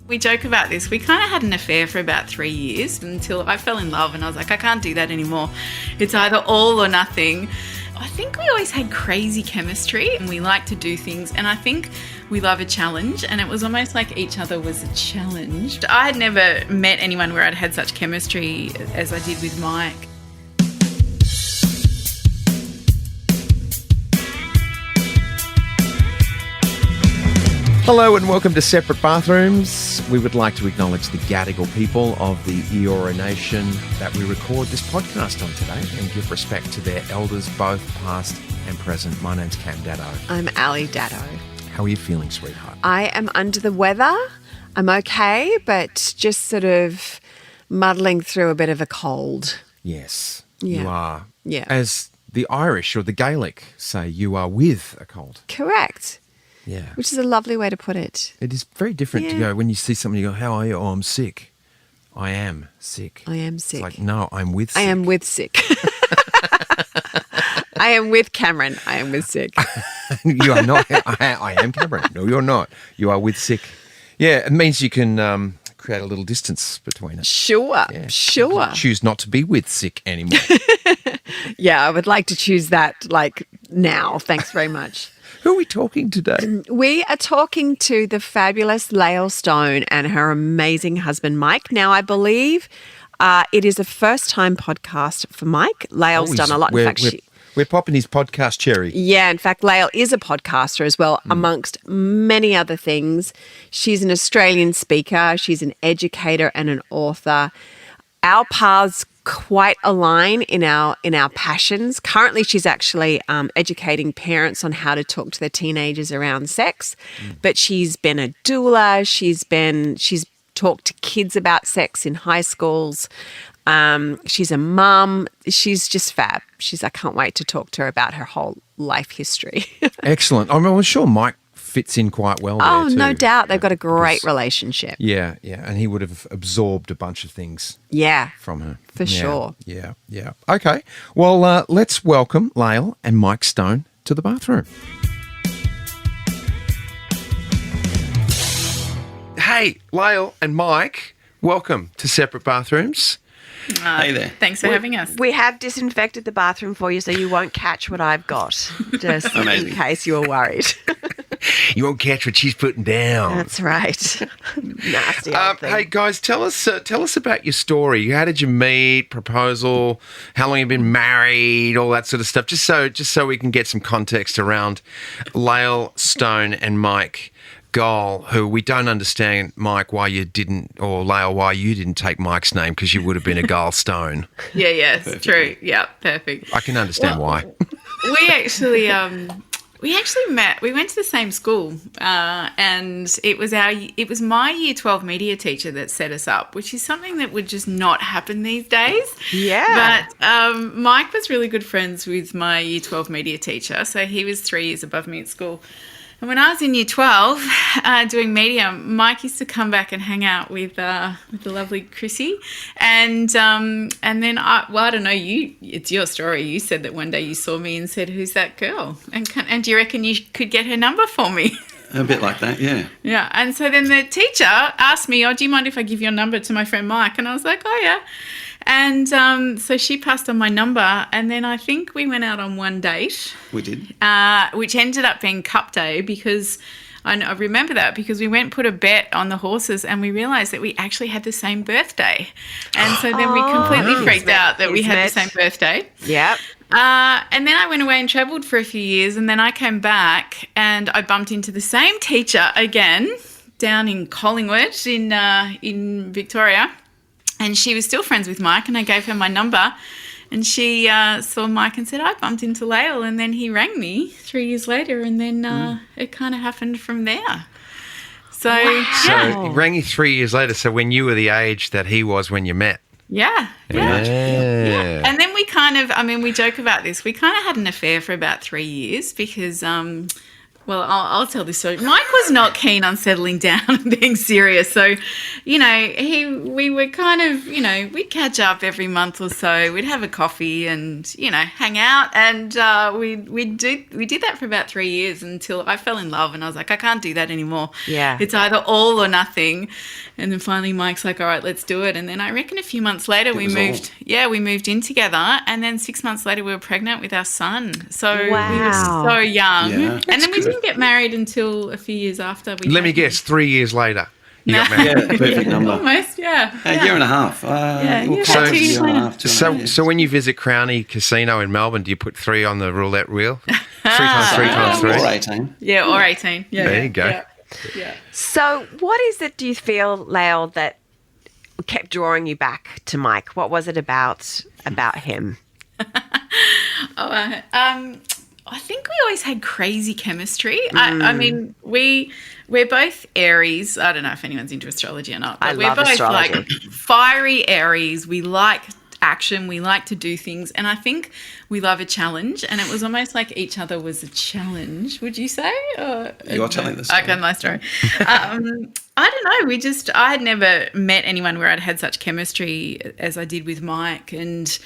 We joke about this. We kind of had an affair for about 3 years until I fell in love and I was like, I can't do that anymore. It's either all or nothing. I think we always had crazy chemistry and we like to do things, and I think we love a challenge, and it was almost like each other was a challenge. I had never met anyone where I'd had such chemistry as I did with Mike. Hello and welcome to Separate Bathrooms. We would like to acknowledge the Gadigal people of the Eora Nation that we record this podcast on today and give respect to their elders, both past and present. My name's Cam Daddo. I'm Ali Daddo. How are you feeling, sweetheart? I am under the weather. I'm okay, but just sort of muddling through a bit of a cold. Yes, Yeah. you are. Yeah. As the Irish or the Gaelic say, you are with a cold. Correct. Yeah. Which is a lovely way to put it. It is very different to Yeah. go when you see somebody, you go, how are you? Oh, I'm sick. I am sick. I am sick. It's like, no, I'm with sick. I am with sick. I am with Cameron. I am with sick. You are not. I am Cameron. No, you're not. You are with sick. Yeah, it means you can create a little distance between us. Sure. Yeah. Sure. Choose not to be with sick anymore. Yeah, I would like to choose that like now. Thanks very much. Who are we talking today? We are talking to the fabulous Lael Stone and her amazing husband, Mike. Now, I believe it is a first-time podcast for Mike. Lael's done a lot. In fact, We're popping his podcast cherry. Yeah, in fact, Lael is a podcaster as well, amongst many other things. She's an Australian speaker. She's an educator and an author. Our paths quite align in our passions. Currently, she's actually educating parents on how to talk to their teenagers around sex. But she's been a doula. She's talked to kids about sex in high schools. She's a mum. She's just fab. I can't wait to talk to her about her whole life history. Excellent. I'm sure Mike fits in quite well there Oh, too. no doubt. They've got a great relationship. Yeah, and he would have absorbed a bunch of things Yeah. from her. For sure. Yeah. Okay. Well, let's welcome Lael and Mike Stone to the bathroom. Hey, Lael and Mike, welcome to Separate Bathrooms. Hey there. Thanks for having us. We have disinfected the bathroom for you so you won't catch what I've got, just Amazing. in case you were worried. You won't catch what she's putting down. That's right. Nasty old thing. Hey guys, tell us about your story. How did you meet? Proposal? How long you been married? All that sort of stuff. Just so we can get some context around Lael Stone and Mike Goal, who we don't understand, Mike, why you didn't, or Lael, why you didn't take Mike's name, because you would have been a Goal Stone. Yeah, it's true. Yeah, perfect. I can understand why. We actually met. We went to the same school, and it was my Year 12 media teacher that set us up, which is something that would just not happen these days. Yeah. But Mike was really good friends with my Year 12 media teacher, so he was 3 years above me at school. And when I was in Year 12 doing media, Mike used to come back and hang out with the lovely Chrissy. And then, I don't know, it's your story. You said that one day you saw me and said, who's that girl? And do you reckon you could get her number for me? A bit like that, yeah. Yeah. And so then the teacher asked me, do you mind if I give your number to my friend Mike? And I was like, oh, yeah. And so she passed on my number, and then I think we went out on one date. We did. Which ended up being Cup Day, because I remember that because we went and put a bet on the horses and we realised that we actually had the same birthday. And so then we completely freaked out that we had the same birthday. Yep. And then I went away and travelled for a few years, and then I came back and I bumped into the same teacher again down in Collingwood in Victoria. And she was still friends with Mike, and I gave her my number, and she saw Mike and said, I bumped into Lael, and then he rang me 3 years later, and then it kind of happened from there. So, Wow. yeah. So he rang you 3 years later, so when you were the age that he was when you met. Yeah. And then we we joke about this. We kind of had an affair for about 3 years because Well, I'll tell this story. Mike was not keen on settling down and being serious. So, we were kind of, we'd catch up every month or so. We'd have a coffee and, hang out. And we did that for about 3 years until I fell in love. And I was like, I can't do that anymore. Yeah. It's either all or nothing. And then finally Mike's like, all right, let's do it. And then I reckon a few months later we moved in together. And then 6 months later we were pregnant with our son. So we were so young. Yeah. And then we didn't get married until a few years after. Let me guess, 3 years later. You got married. Yeah, perfect number. Almost, yeah. A year and a half. So- 2 years and a half. 2.5 years. So when you visit Crowney Casino in Melbourne, do you put 3 on the roulette wheel? 3 times 3. Or 18. Yeah, or 18. Yeah. There you go. Yeah. So what is it, do you feel, Lael, that kept drawing you back to Mike? What was it about him? I think we always had crazy chemistry. I mean, we're both Aries. I don't know if anyone's into astrology or not, but we're love both astrology. like fiery Aries. We like action. We like to do things. And I think we love a challenge. And it was almost like each other was a challenge, would you say? You're telling the story. Okay, my story. I don't know. I had never met anyone where I'd had such chemistry as I did with Mike. And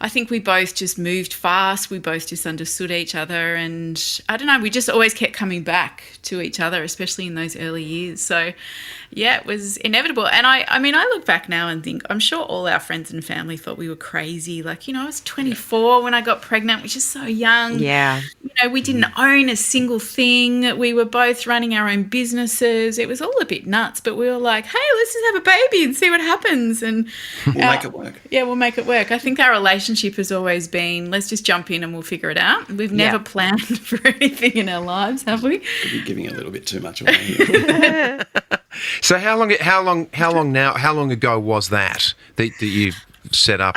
I think we both just moved fast. We both just understood each other. And I don't know, we just always kept coming back to each other, especially in those early years. So, yeah, it was inevitable. And I mean, I look back now and think, I'm sure all our friends and family thought we were crazy. Like, I was 24 when I got pregnant, which is so young. Yeah. We didn't own a single thing. We were both running our own businesses. It was all a bit nuts, but we were like, hey, let's just have a baby and see what happens. And We'll make it work. Yeah, we'll make it work. I think our relationship has always been, let's just jump in and we'll figure it out. We've never planned for anything in our lives, have we? Could be giving a little bit too much away here. So how long ago was that you set up?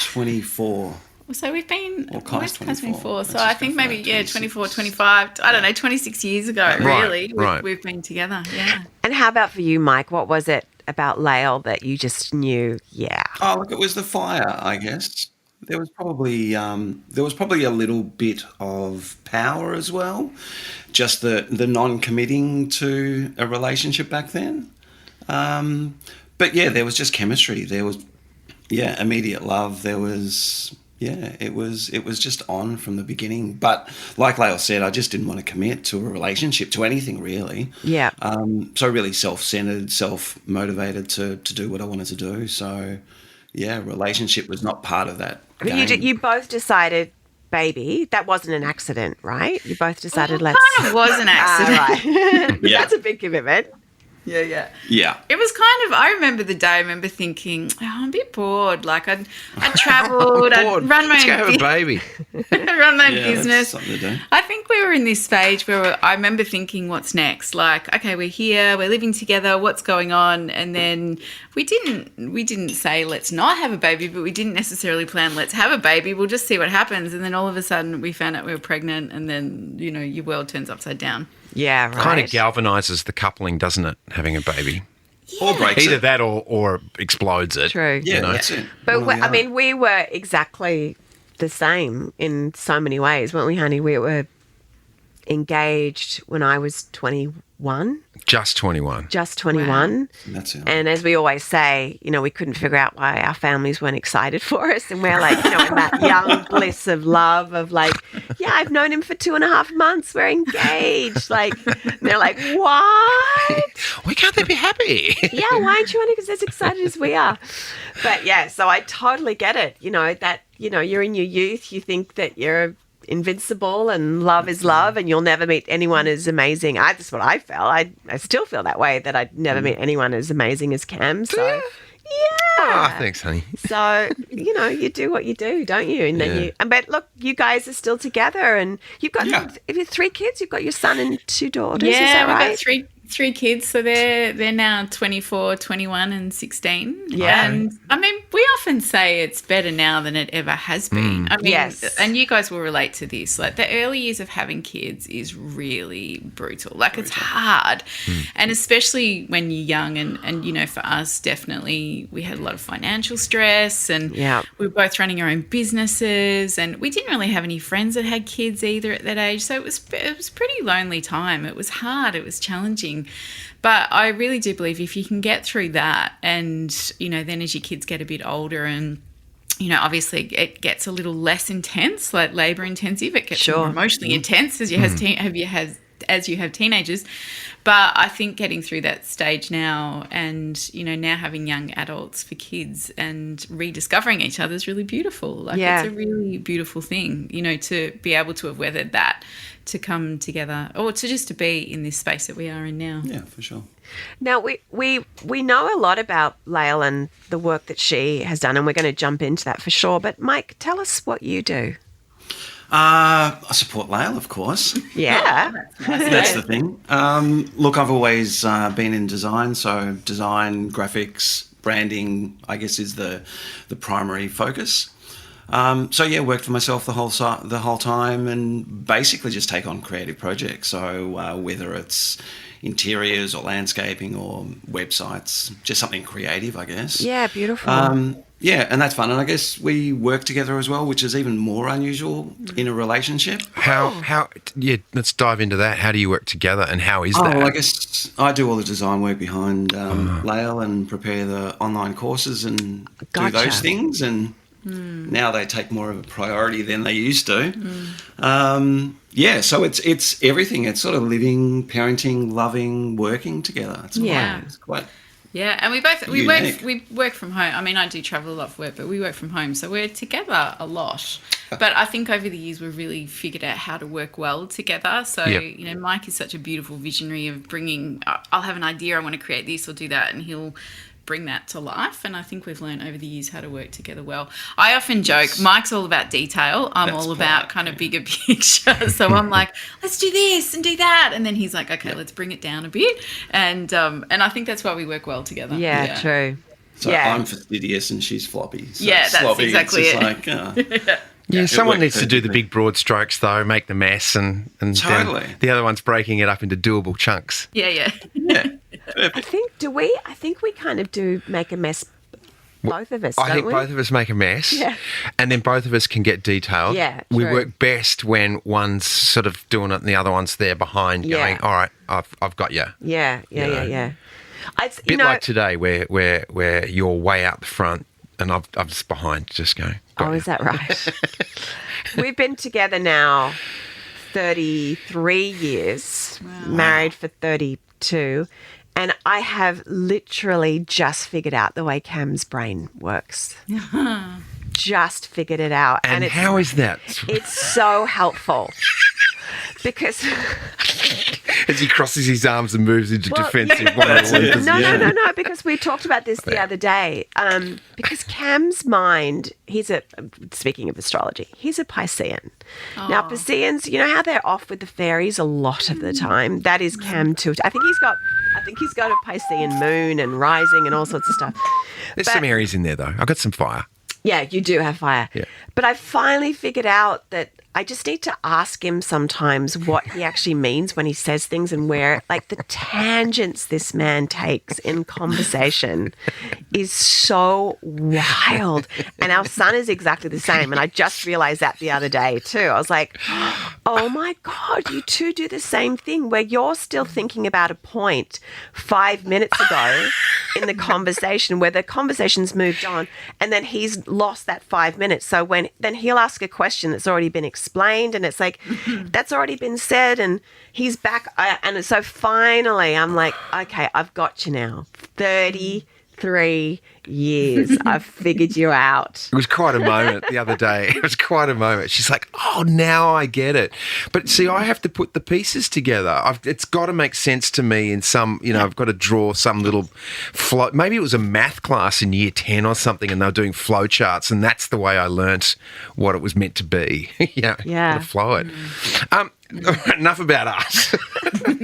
24. So we've been, Well, Kai's 24. So I think maybe, 24, 25, I don't know, 26 years ago, really. Right. We've been together, yeah. And how about for you, Mike? What was it about Lael that you just knew, Oh, look, it was the fire, I guess. There was probably a little bit of power as well, just the non-committing to a relationship back then. But yeah, there was just chemistry. There was immediate love. There was it was just on from the beginning. But like Lael said, I just didn't want to commit to a relationship, to anything really. Yeah. So really self-centered, self-motivated to do what I wanted to do. So yeah, relationship was not part of that. I mean, you both decided, baby, that wasn't an accident, right? You both decided, It kind of was an accident. Right. Yeah. That's a big commitment. Yeah. Yeah. It was kind of, I remember the day, I remember thinking, I'm a bit bored. Like I'd travelled, I'd run my Let's go own have a baby. run my own Yeah, that's business. something to do. I think we were in this stage where I remember thinking, what's next? Like, okay, we're here, we're living together, what's going on? And then we didn't say let's not have a baby, but we didn't necessarily plan let's have a baby. We'll just see what happens. And then all of a sudden we found out we were pregnant, and then, your world turns upside down. Yeah, right. Kind of galvanizes the coupling, doesn't it? Having a baby. Or breaks Either it. that or explodes it. True. Yeah, that's it. But One or the other. we were exactly the same in so many ways, weren't we, honey? We were engaged when I was 21, Just 21. just 21. That's it. And as we always say, we couldn't figure out why our families weren't excited for us. And we're like, in that young bliss of love of like, yeah, I've known him for 2.5 months. We're engaged. Like, and they're like, what? Why can't they be happy? Yeah, why aren't you as excited as we are? But yeah, so I totally get it. You're in your youth, you think that you're invincible and love is love and you'll never meet anyone as amazing. That's what I felt. I still feel that way, that I'd never meet anyone as amazing as Cam. So yeah. Oh, thanks, honey. So, you do what you do, don't you? And then but look, you guys are still together and you've got 3 kids. You've got your son and 2 daughters. Yeah, is that we've right? got 3 kids, so they're now 24, 21 and 16. Yeah. And I mean, we often say it's better now than it ever has been. I mean, Yes. and you guys will relate to this. Like, the early years of having kids is really brutal. Like, it's hard. And especially when you're young, and you know, for us, definitely we had a lot of financial stress, and Yeah. we were both running our own businesses, and we didn't really have any friends that had kids either at that age. So it was pretty lonely time. It was hard. It was challenging. But I really do believe if you can get through that, and, you know, then as your kids get a bit older, and, you know, obviously it gets a little less intense, like labour intensive. It gets more emotionally intense as you have teenagers. But I think getting through that stage now, and, you know, now having young adults for kids and rediscovering each other is really beautiful. Like, it's a really beautiful thing, you know, to be able to have weathered that, to come together, or to just to be in this space that we are in now. Yeah, for sure. Now, we know a lot about Lael and the work that she has done, and we're going to jump into that for sure. But, Mike, tell us what you do. I support Lael, of course. Yeah. That's the thing. Look, I've always been in design, so design, graphics, branding, I guess, is the primary focus. So yeah, worked for myself the whole time, and basically just take on creative projects. So whether it's interiors or landscaping or websites, just something creative, I guess. Yeah, beautiful. Yeah, and that's fun. And I guess we work together as well, which is even more unusual in a relationship. Yeah, let's dive into that. How do you work together, and how is that? Well, I guess I do all the design work behind Lael, and prepare the online courses and do those things. And now they take more of a priority than they used to. Yeah, so it's everything. It's sort of living, parenting, loving, working together. It's quite Yeah, and we work from home. I mean, I do travel a lot for work, but we work from home, so we're together a lot. But I think over the years we've really figured out how to work well together. So, you know, Mike is such a beautiful visionary of bringing, I'll have an idea, I want to create this or do that, and he'll bring that to life. And I think we've learned over the years how to work together well. I often joke, Mike's all about detail. I'm all about kind of bigger picture. So I'm like, let's do this and do that. And then he's like, okay, let's bring it down a bit. And I think that's why we work well together. Yeah, true. So I'm fastidious and she's floppy. So that's sloppy. exactly it's it. Just like, Yeah, someone needs to do the big broad strokes, though, make the mess, and Totally. then the other one's breaking it up into doable chunks. Yeah. I think we kind of do make a mess, both of us, I don't think we? both of us make a mess, Yeah. and then both of us can get detailed. Yeah, we true. work best when one's sort of doing it and the other one's there behind going, all right, I've got you. Yeah. It's, Bit like today where you're way out the front and I'm just behind, just going. Is that right? We've been together now 33 years, married for 32, and I have literally just figured out the way Cam's brain works. Just figured it out. And how is that? It's so helpful because... As he crosses his arms and moves into defensive. No, because we talked about this the other day. Because Cam's mind, speaking of astrology, he's a Piscean. Now, Pisceans, you know how they're off with the fairies a lot of the time? That is Cam too. I think he's got a Piscean moon and rising and all sorts of stuff. There's some Aries in there, though. I've got some fire. Yeah, you do have fire. Yeah. But I finally figured out that I just need to ask him sometimes what he actually means when he says things, and where, like, the tangents this man takes in conversation is so wild. And our son is exactly the same. And I just realized that the other day too. I was like, oh my God, you two do the same thing, where you're still thinking about a point 5 minutes ago in the conversation, where the conversation's moved on, and then he's lost that 5 minutes. So then he'll ask a question that's already been explained, and it's like, that's already been said, and he's back. And so finally I'm like, okay, I've got you now. 33 years. I've figured you out. It was quite a moment the other day. It was quite a moment. She's like, oh, now I get it. But see, I have to put the pieces together. It's got to make sense to me in some, I've got to draw some little flow. Maybe it was a math class in year 10 or something, and they were doing flow charts, and that's the way I learnt what it was meant to be. Got to flow it. Enough about us.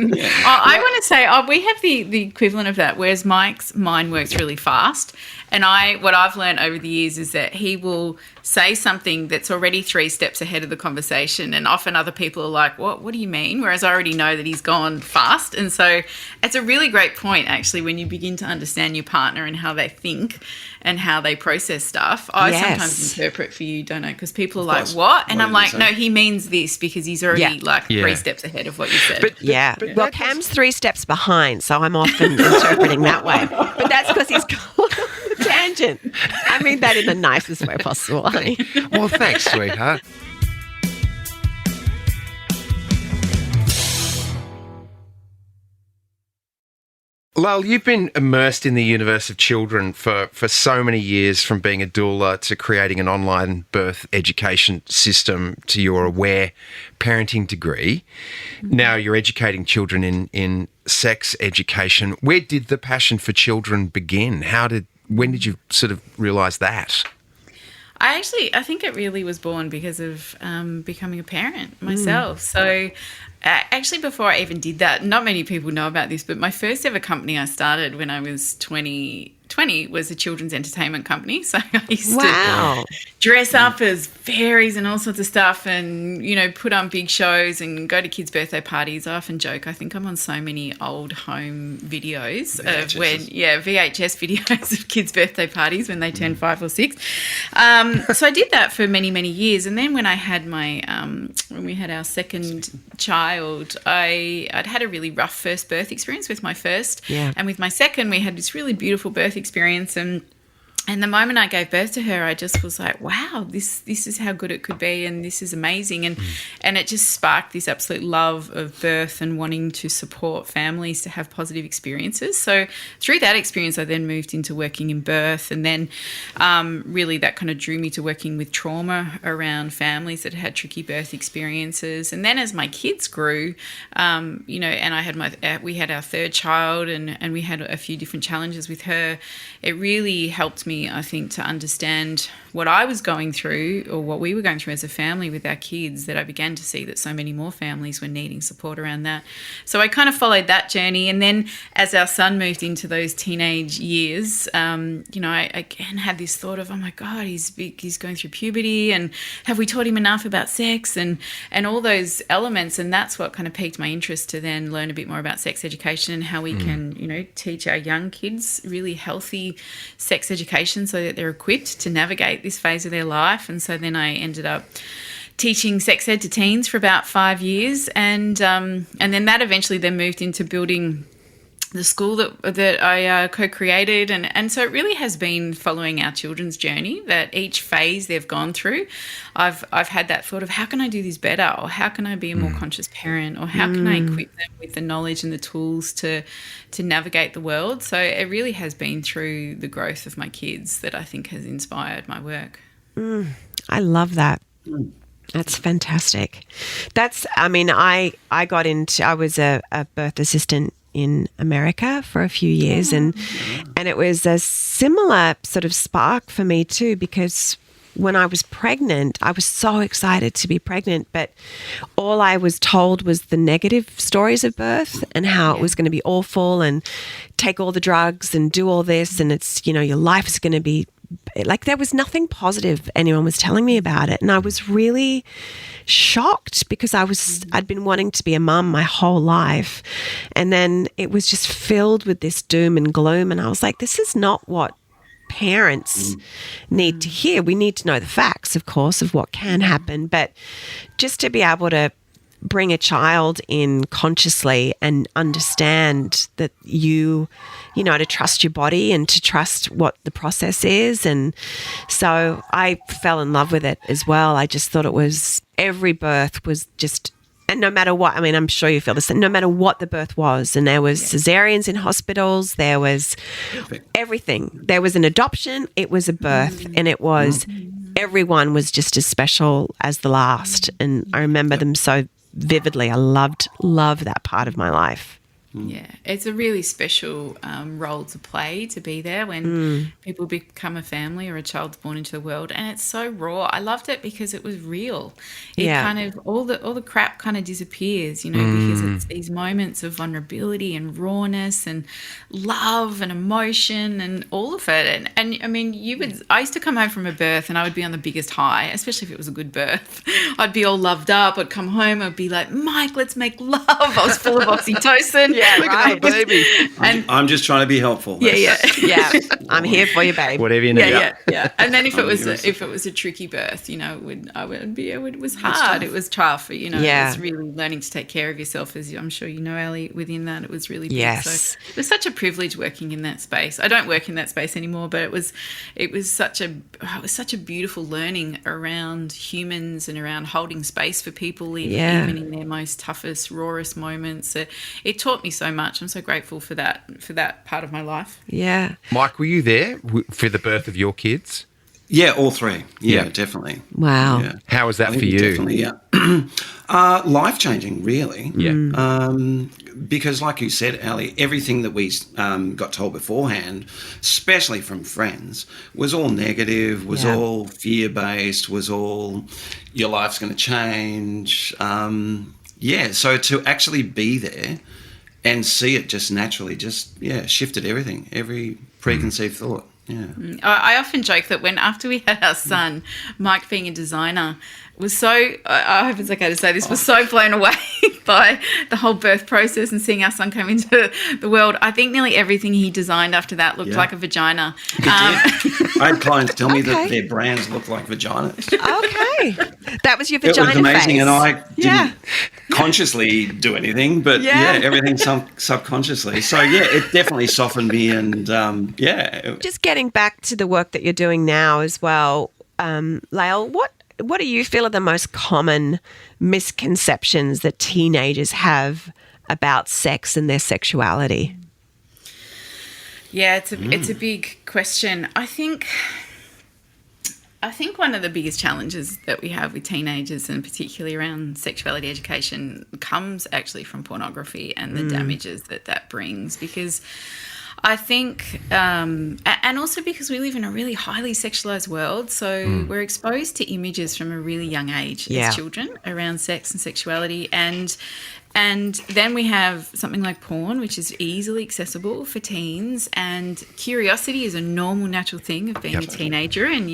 I want to say, we have the equivalent of that, whereas Mike's mind works really fast. And what I've learned over the years is that he will say something that's already 3 steps ahead of the conversation. And often other people are like, what do you mean? Whereas I already know that he's gone fast. And so it's a really great point, actually, when you begin to understand your partner and how they think and how they process stuff. I sometimes interpret for you, don't I? Because people are like, what? And I'm like, no, he means this, because he's already 3 steps ahead of what you said. But well, Cam's 3 steps behind, so I'm often interpreting that way. But that's because he's gone tangent. I mean that in the nicest way possible, honey. Well, thanks, sweetheart. Lael, you've been immersed in the universe of children for so many years, from being a doula to creating an online birth education system to your aware parenting degree. Now you're educating children in sex education. Where did the passion for children begin? When did you sort of realise that? I think it really was born because of becoming a parent myself. So actually, before I even did that, not many people know about this, but my first ever company I started when I was 20 was a children's entertainment company. So I used to dress up as fairies and all sorts of stuff and, put on big shows and go to kids' birthday parties. I often joke, I think I'm on so many old home videos VHS videos of kids' birthday parties when they turn 5 or 6. So I did that for many, many years. And then when I had when we had our second child, I'd had a really rough first birth experience with my first. Yeah. And with my second, we had this really beautiful birth experience, and the moment I gave birth to her, I just was like, wow, this is how good it could be, and this is amazing. And it just sparked this absolute love of birth and wanting to support families to have positive experiences. So through that experience, I then moved into working in birth, and then really that kind of drew me to working with trauma around families that had tricky birth experiences. And then as my kids grew, and I had we had our third child, and we had a few different challenges with her, it really helped me, I think, to understand what I was going through, or what we were going through as a family with our kids, that I began to see that so many more families were needing support around that. So I kind of followed that journey. And then as our son moved into those teenage years, I again had this thought of, oh my God, he's going through puberty, and have we taught him enough about sex and all those elements? And that's what kind of piqued my interest to then learn a bit more about sex education and how we can, teach our young kids really healthy sex education so that they're equipped to navigate this phase of their life. And so then I ended up teaching sex ed to teens for about 5 years, and then that eventually then moved into building the school that I co-created, and so it really has been following our children's journey, that each phase they've gone through, I've had that thought of, how can I do this better, or how can I be a more conscious parent, or how can I equip them with the knowledge and the tools to navigate the world. So it really has been through the growth of my kids that I think has inspired my work. I love that. That's fantastic. I was a birth assistant in America for a few years, and it was a similar sort of spark for me too, because when I was pregnant, I was so excited to be pregnant, but all I was told was the negative stories of birth and how it was going to be awful, and take all the drugs and do all this, and it's, your life is going to be like, there was nothing positive anyone was telling me about it. And I was really shocked, because I'd been wanting to be a mum my whole life. And then it was just filled with this doom and gloom. And I was like, this is not what parents need to hear. We need to know the facts, of course, of what can happen. But just to be able to bring a child in consciously and understand that to trust your body and to trust what the process is. And so I fell in love with it as well. I just thought every birth was just, and no matter what, I'm sure you feel the same, no matter what the birth was, and there was cesareans in hospitals, there was everything. There was an adoption, it was a birth, and it was, everyone was just as special as the last. And I remember them so vividly. I loved that part of my life. Yeah, it's a really special role to play, to be there when people become a family or a child's born into the world, and it's so raw. I loved it because it was real. It kind of all the crap kind of disappears, because it's these moments of vulnerability and rawness and love and emotion and all of it. And I mean, I used to come home from a birth and I would be on the biggest high, especially if it was a good birth. I'd be all loved up. I'd come home. I'd be like, Mike, let's make love. I was full of oxytocin. Yeah, Look at the baby. And I'm just trying to be helpful. Yeah. I'm here for you, babe. Whatever you need. Yeah. And then if it was a tricky birth, it was hard. It was tough. It was really learning to take care of yourself, as I'm sure you know, Ali. Within that, it was really big. Yes. So it was such a privilege working in that space. I don't work in that space anymore, but it was such a beautiful learning around humans and around holding space for people, even in their most toughest, rawest moments. It taught me so much. I'm so grateful for that part of my life. Yeah. Mike, were you there for the birth of your kids? Yeah, all three. Yeah, definitely. Wow. Yeah. How was that I for think you? Definitely, yeah. Life-changing, really. Yeah. Because like you said, Ali, everything that we got told beforehand, especially from friends, was all negative, was all fear-based, was all your life's going to change. So to actually be there and see it just naturally shifted everything, every preconceived thought. Yeah. I often joke that after we had our son, Mike being a designer, was so, I hope it's okay to say this, was so blown away by the whole birth process and seeing our son come into the world. I think nearly everything he designed after that looked like a vagina. I had clients tell me that their brands looked like vaginas. Okay. That was your It vagina was amazing, phase. and I didn't consciously do anything, but everything subconsciously. So it definitely softened me, and Just getting back to the work that you're doing now as well, Lael, what do you feel are the most common misconceptions that teenagers have about sex and their sexuality? Yeah, it's a big question. I think one of the biggest challenges that we have with teenagers, and particularly around sexuality education, comes actually from pornography and the damages that brings, because I think, and also because we live in a really highly sexualized world, so we're exposed to images from a really young age as children around sex and sexuality, and then we have something like porn, which is easily accessible for teens, and curiosity is a normal, natural thing of being a teenager, and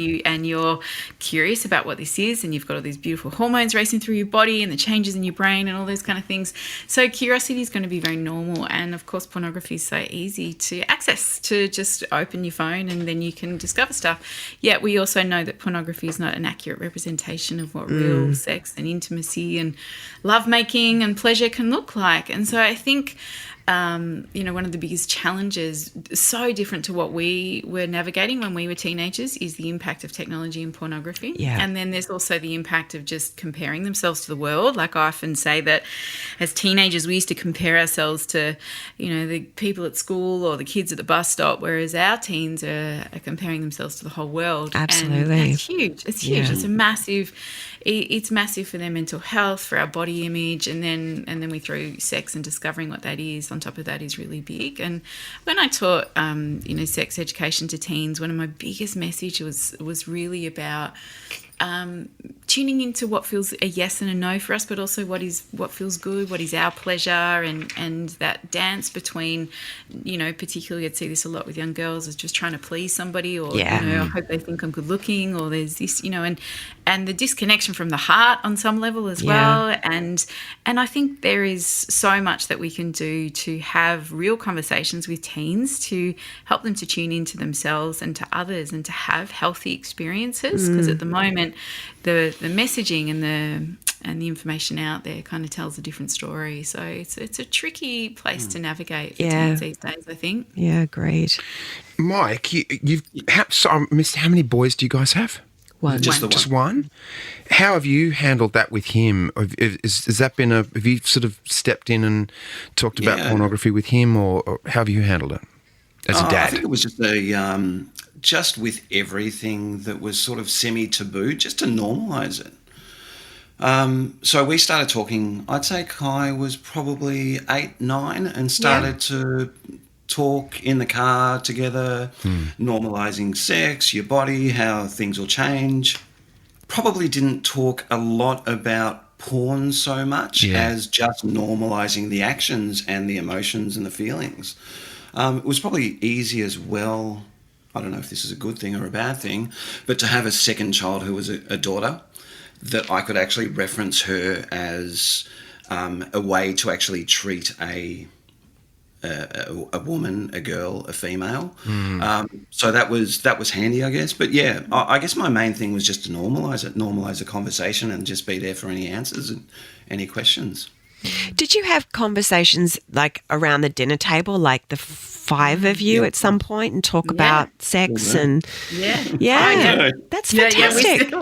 you're curious about what this is, and you've got all these beautiful hormones racing through your body and the changes in your brain and all those kind of things. So curiosity is going to be very normal, and of course pornography is so easy to access, to just open your phone and then you can discover stuff. Yet we also know that pornography is not an accurate representation of what real sex and intimacy and lovemaking and pleasure can look like. And so I think one of the biggest challenges, so different to what we were navigating when we were teenagers, is the impact of technology and pornography. Yeah. And then there's also the impact of just comparing themselves to the world. Like I often say that as teenagers we used to compare ourselves to, the people at school or the kids at the bus stop, whereas our teens are comparing themselves to the whole world. Absolutely. And it's huge. It's huge. Yeah. It's massive for their mental health, for our body image, and then we throw sex and discovering what that is on top of that is really big. And when I taught sex education to teens, one of my biggest messages was really about tuning into what feels a yes and a no for us, but also what feels good, what is our pleasure, and that dance between, particularly I'd see this a lot with young girls, is just trying to please somebody, or I hope they think I'm good looking, or there's this, and the disconnection from the heart on some level as well. And I think there is so much that we can do to have real conversations with teens to help them to tune into themselves and to others and to have healthy experiences, because at the moment the messaging and the information out there kind of tells a different story. So it's a tricky place to navigate for teens these days, I think. Yeah, great. Mike, I missed, how many boys do you guys have? One. Just one? How have you handled that with him? Has that been have you sort of stepped in and talked about pornography with him, or how have you handled it as a dad? I think it was just just with everything that was sort of semi-taboo, just to normalise it. So we started talking, I'd say Kai was probably 8, 9, and started to talk in the car together, normalizing sex, your body, how things will change. Probably didn't talk a lot about porn so much as just normalizing the actions and the emotions and the feelings. It was probably easy as well. I don't know if this is a good thing or a bad thing, but to have a second child who was a daughter, that I could actually reference her as a way to actually treat a woman, a girl, a female. So that was handy, I guess. But yeah, I guess my main thing was just to normalize the conversation, and just be there for any answers and any questions. Did you have conversations like around the dinner table, like the 5 of you at some point, and talk about sex and that's fantastic.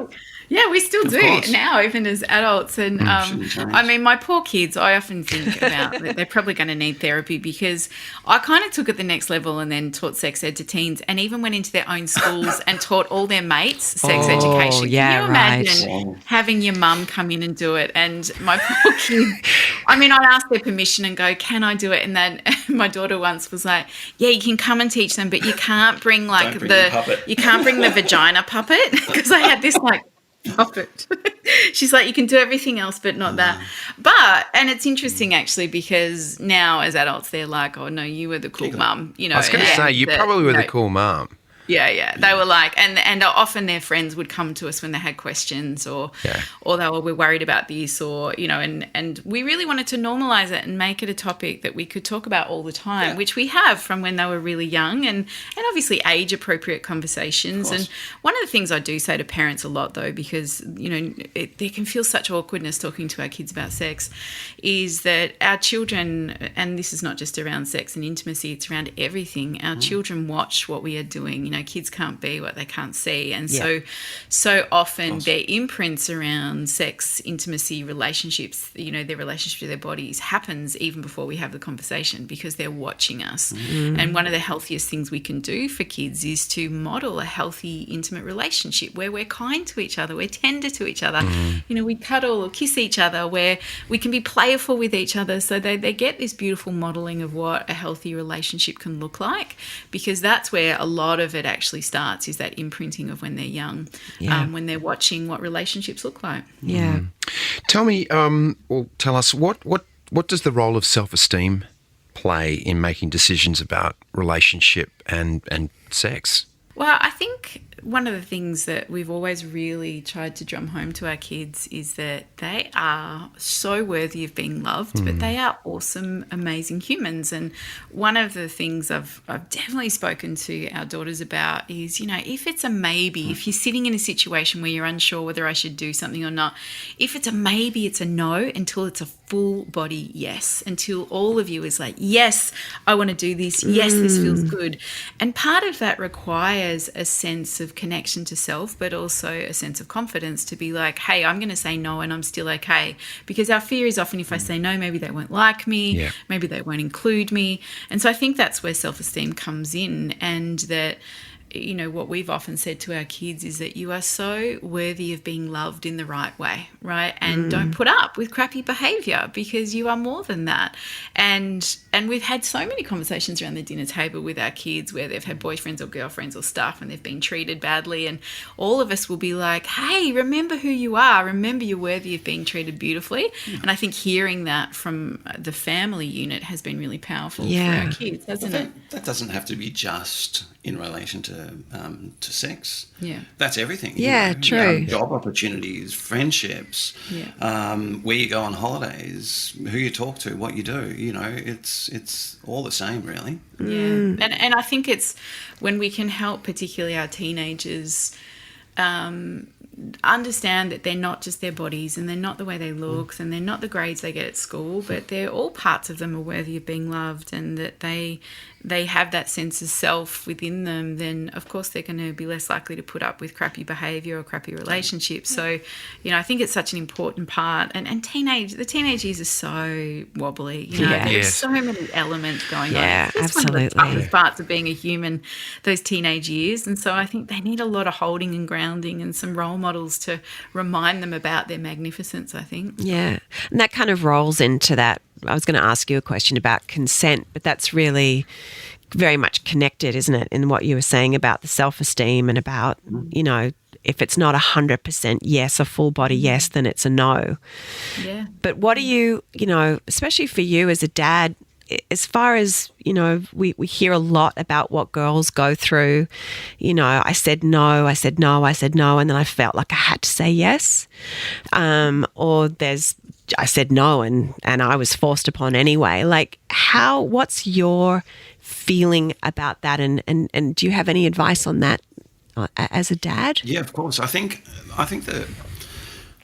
We still do course. now, even as adults. And I mean, my poor kids, I often think about that they're probably going to need therapy, because I kind of took it the next level and then taught sex ed to teens, and even went into their own schools and taught all their mates sex education. Yeah, Can you imagine having your mum come in and do it? And my poor kids, I mean, I'd ask their permission and go, can I do it? And then my daughter once was like, yeah, you can come and teach them, but you can't bring like you can't bring the vagina puppet, because I had this like puppet. She's like, you can do everything else but not that. And it's interesting actually, because now as adults they're like, oh no, you were the cool mum, you know. I was going to say, you probably were the cool mum. Yeah. They were like, and often their friends would come to us when they had questions, or they were worried about this, or, you know, and we really wanted to normalize it and make it a topic that we could talk about all the time, which we have from when they were really young, and obviously age appropriate conversations. And one of the things I do say to parents a lot though, because, you know, there can feel such awkwardness talking to our kids about sex, is that our children, and this is not just around sex and intimacy, it's around everything. Our children watch what we are doing. You know, kids can't be what they can't see. And so often their imprints around sex, intimacy, relationships, you know, their relationship to their bodies happens even before we have the conversation, because they're watching us. And one of the healthiest things we can do for kids is to model a healthy, intimate relationship where we're kind to each other, we're tender to each other, you know, we cuddle or kiss each other, where we can be playful with each other, so they get this beautiful modeling of what a healthy relationship can look like, because that's where a lot of it actually starts, is that imprinting of when they're young, when they're watching what relationships look like. Tell me, or tell us, what does the role of self-esteem play in making decisions about relationship and sex? Well, I think one of the things that we've always really tried to drum home to our kids is that they are so worthy of being loved, but they are awesome, amazing humans. And one of the things I've definitely spoken to our daughters about is, you know, if it's a maybe, if you're sitting in a situation where you're unsure whether I should do something or not, if it's a maybe, it's a no until it's a full body yes, until all of you is like, yes, I want to do this. Yes, this feels good. And part of that requires a sense of connection to self, but also a sense of confidence to be like, hey, I'm going to say no and I'm still okay. Because our fear is often, if I say no, maybe they won't like me, maybe they won't include me. And so I think that's where self-esteem comes in, and that, you know, what we've often said to our kids is that you are so worthy of being loved in the right way, right? And don't put up with crappy behaviour, because you are more than that. And we've had so many conversations around the dinner table with our kids where they've had boyfriends or girlfriends or stuff and they've been treated badly, and all of us will be like, hey, remember who you are. Remember you're worthy of being treated beautifully. And I think hearing that from the family unit has been really powerful for our kids, hasn't it? That doesn't have to be just in relation to sex. Yeah. That's everything. True. Job opportunities, friendships, where you go on holidays, who you talk to, what you do. You know, it's all the same, really. Yeah. And I think it's when we can help particularly our teenagers understand that they're not just their bodies, and they're not the way they look, and they're not the grades they get at school, but they're all parts of them are worthy of being loved, and that they have that sense of self within them, then of course they're going to be less likely to put up with crappy behaviour or crappy relationships. So, you know, I think it's such an important part. And the teenage years are so wobbly. You know, there's so many elements going on. Yeah, It's absolutely. one of the toughest parts of being a human, those teenage years. And so I think they need a lot of holding and grounding and some role models models to remind them about their magnificence, I think. Yeah. And that kind of rolls into that. I was going to ask you a question about consent, but that's really very much connected, isn't it, in what you were saying about the self-esteem and about, you know, if it's not 100% yes, a full body yes, then it's a no. Yeah. But what do you know, especially for you as a dad, as far as, you know, we hear a lot about what girls go through. You know, I said no, and then I felt like I had to say yes. Or I said no and I was forced upon anyway. Like, what's your feeling about that? And do you have any advice on that as a dad? Yeah, of course. I think that,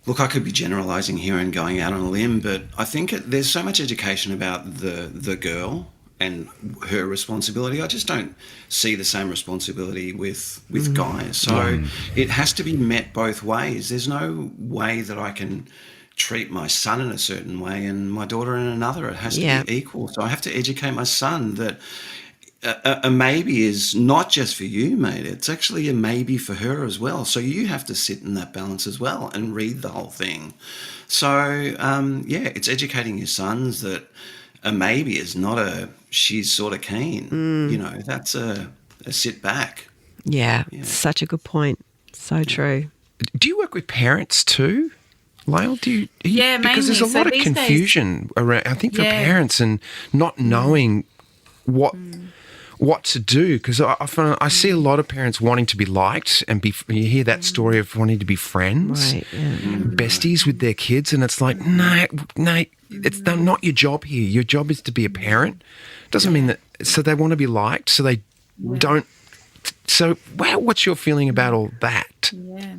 look, I could be generalising here and going out on a limb, but I think there's so much education about the girl and her responsibility. I just don't see the same responsibility with guys. So it has to be met both ways. There's no way that I can treat my son in a certain way and my daughter in another. It has to be equal. So I have to educate my son that a maybe is not just for you, mate. It's actually a maybe for her as well. So you have to sit in that balance as well and read the whole thing. So, it's educating your sons that a maybe is not a she's sort of keen. You know, that's a sit back. Yeah, such a good point. So true. Do you work with parents too, Lael? Yeah, because there's a lot of confusion around, I think, for parents and not knowing what to do, because I see a lot of parents wanting to be liked and you hear that story of wanting to be friends, besties with their kids, and it's like, no, it's not your job here. Your job is to be a parent. Doesn't mean that. So they want to be liked, so they don't. So, what's your feeling about all that? Yeah.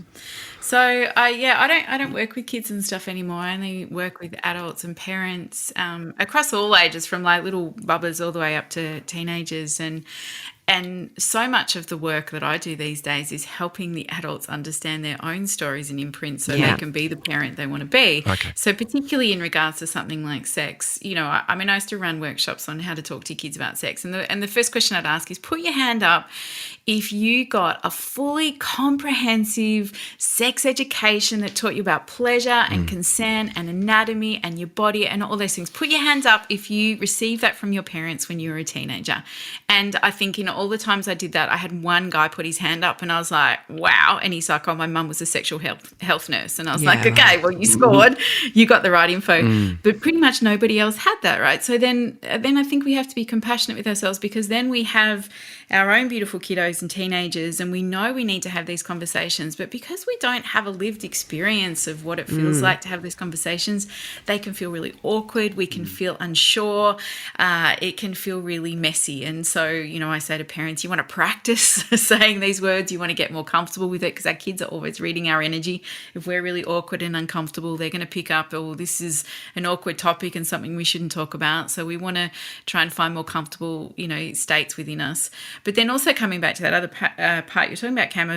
So, I don't work with kids and stuff anymore. I only work with adults and parents across all ages, from like little bubbers all the way up to teenagers. And so much of the work that I do these days is helping the adults understand their own stories and imprints so they can be the parent they want to be. Okay. So particularly in regards to something like sex, you know, I used to run workshops on how to talk to your kids about sex. And the first question I'd ask is, put your hand up if you got a fully comprehensive sex education that taught you about pleasure and consent and anatomy and your body and all those things. Put your hands up if you received that from your parents when you were a teenager. And I think in all the times I did that, I had one guy put his hand up and I was like, wow. And he's like, oh, my mum was a sexual health nurse. And I was like, okay, well, you scored. You got the right info. But pretty much nobody else had that, right? So then I think we have to be compassionate with ourselves, because then we have our own beautiful kiddos and teenagers, and we know we need to have these conversations, but because we don't have a lived experience of what it feels like to have these conversations, they can feel really awkward. We can feel unsure. It can feel really messy. And so, you know, I say to parents, you want to practice saying these words. You want to get more comfortable with it, because our kids are always reading our energy. If we're really awkward and uncomfortable, they're going to pick up, oh, this is an awkward topic and something we shouldn't talk about. So we want to try and find more comfortable, you know, states within us. But then also coming back to that other part you're talking about, Cam,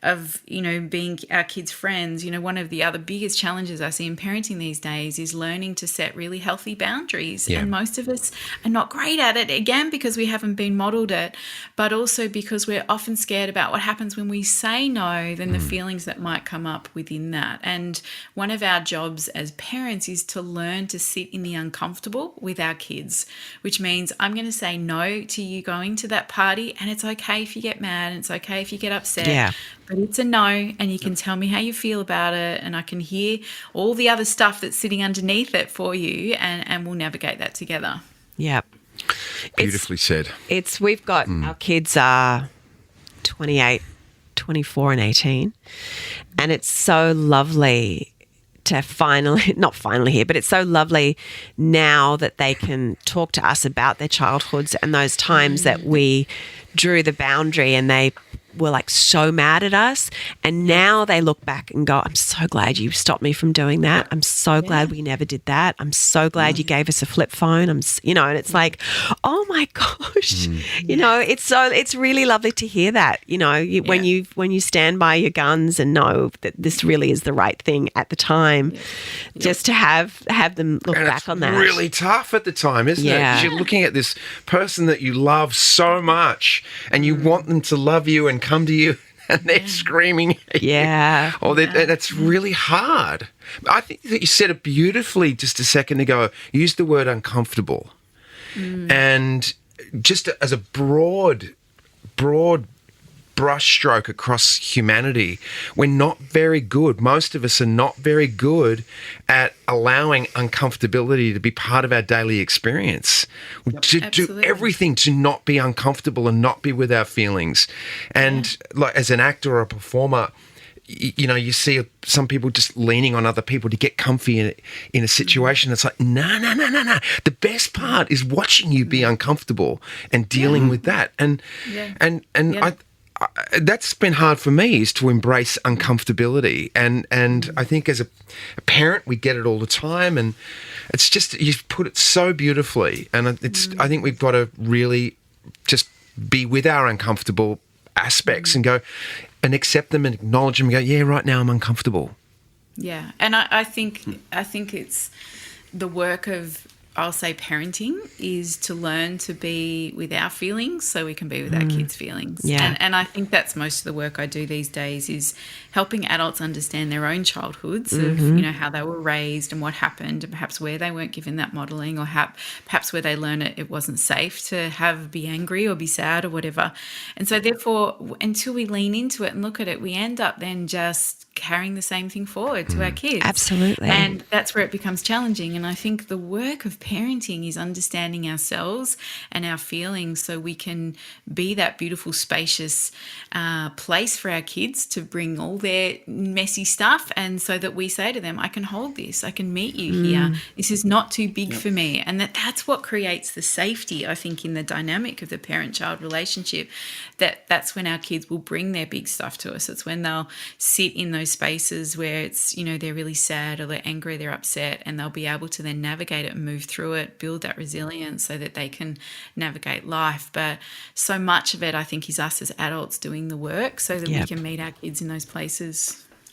of, you know, being our kids' friends, you know, one of the other biggest challenges I see in parenting these days is learning to set really healthy boundaries. Yeah. And most of us are not great at it, again, because we haven't been modelled it, but also because we're often scared about what happens when we say no, then the feelings that might come up within that. And one of our jobs as parents is to learn to sit in the uncomfortable with our kids, which means I'm going to say no to you going to that party, and it's okay if you get mad, and it's okay if you get upset, but it's a no, and you can tell me how you feel about it, and I can hear all the other stuff that's sitting underneath it for you, and we'll navigate that together. Yep. Beautifully said. We've got our kids are 28, 24 and 18, and it's so lovely to not finally hear, but it's so lovely now that they can talk to us about their childhoods and those times that we drew the boundary and they were like so mad at us, and now they look back and go, I'm so glad you stopped me from doing that. I'm so glad we never did that. I'm so glad you gave us a flip phone. And it's like, oh my gosh, you know, it's really lovely to hear that, you know, when you stand by your guns and know that this really is the right thing at the time, just to have them look back on that. It's really tough at the time, isn't it? 'Cause you're looking at this person that you love so much and you want them to love you and come to you and they're screaming at you. Yeah. Or that's really hard. I think that you said it beautifully just a second ago. You used the word uncomfortable. And just as a broad brushstroke across humanity, we're not very good. Most of us are not very good at allowing uncomfortability to be part of our daily experience. To do Absolutely. everything to not be uncomfortable and not be with our feelings. And like as an actor or a performer, you know, you see some people just leaning on other people to get comfy in a situation. It's like, no. The best part is watching you be uncomfortable and dealing with that. And that's been hard for me, is to embrace uncomfortability. And I think as a parent, we get it all the time. And it's just, you've put it so beautifully. And I think we've got to really just be with our uncomfortable aspects and go and accept them and acknowledge them and go, yeah, right now I'm uncomfortable. Yeah, and I think it's the work of, I'll say, parenting is to learn to be with our feelings so we can be with our kids' feelings. Yeah. And I think that's most of the work I do these days, is helping adults understand their own childhoods of, you know, how they were raised and what happened, and perhaps where they weren't given that modelling, or perhaps where they learn it wasn't safe to be angry or be sad or whatever. And so therefore, until we lean into it and look at it, we end up then just carrying the same thing forward to our kids. Absolutely. And that's where it becomes challenging. And I think the work of parenting is understanding ourselves and our feelings so we can be that beautiful, spacious place for our kids to bring all their messy stuff, and so that we say to them, I can hold this, I can meet you here. This is not too big for me. And that's what creates the safety, I think, in the dynamic of the parent-child relationship, that's when our kids will bring their big stuff to us. It's when they'll sit in those spaces where it's, you know, they're really sad or they're angry, they're upset, and they'll be able to then navigate it and move through it, build that resilience so that they can navigate life. But so much of it, I think, is us as adults doing the work so that we can meet our kids in those places.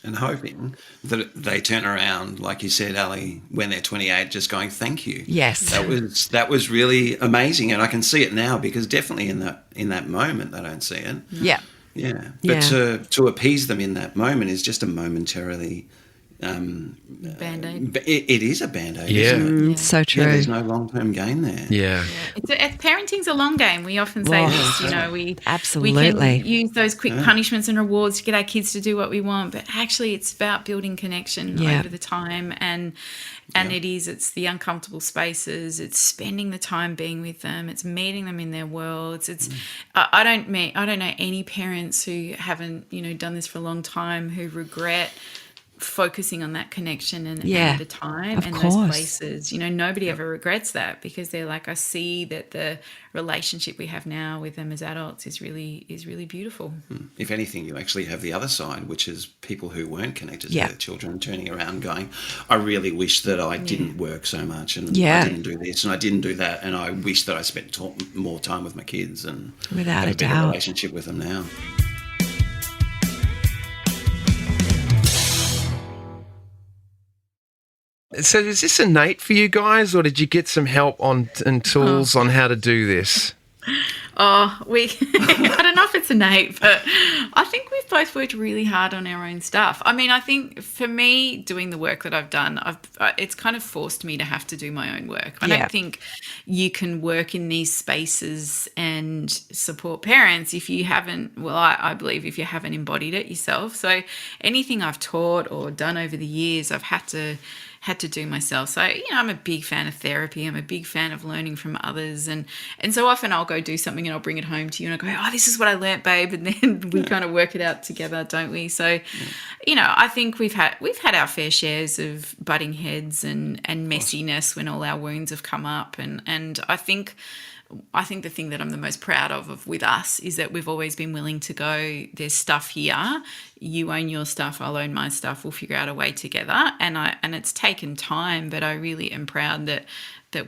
And hoping that they turn around, like you said, Ali, when they're 28, just going, thank you. Yes. That was really amazing. And I can see it now, because definitely in that moment they don't see it. Yeah. Yeah. But to appease them in that moment is just a momentarily Band-aid. It is a band-aid, Yeah. isn't it? So true. Yeah, there's no long-term gain there. Yeah. Parenting's a long game. We often say this, you know, we Absolutely. can use those quick punishments and rewards to get our kids to do what we want, but actually it's about building connection over the time, and it's the uncomfortable spaces, it's spending the time being with them, it's meeting them in their worlds. It's I don't know any parents who haven't, you know, done this for a long time who regret focusing on that connection and the time and those places. You know, nobody ever regrets that, because they're like, I see that the relationship we have now with them as adults is really beautiful. If anything, you actually have the other side, which is people who weren't connected to their children turning around going, I really wish that I didn't work so much, and I didn't do this and I didn't do that, and I wish that I spent more time with my kids and Without have a better doubt. relationship with them now. So is this innate for you guys, or did you get some help and tools on how to do this? I don't know if it's innate, but I think we've both worked really hard on our own stuff. I mean, I think for me, doing the work that I've done, it's kind of forced me to have to do my own work. I don't think you can work in these spaces and support parents if you haven't, I believe if you haven't embodied it yourself. So anything I've taught or done over the years, I've had to do myself. So, you know, I'm a big fan of therapy. I'm a big fan of learning from others. And so often I'll go do something and I'll bring it home to you and I go, oh, this is what I learnt, babe. And then we kind of work it out together, don't we? So, you know, I think we've had our fair shares of butting heads and messiness when all our wounds have come up. And I think the thing that I'm the most proud of with us is that we've always been willing to go, there's stuff here, you own your stuff, I'll own my stuff, we'll figure out a way together. And it's taken time, but I really am proud that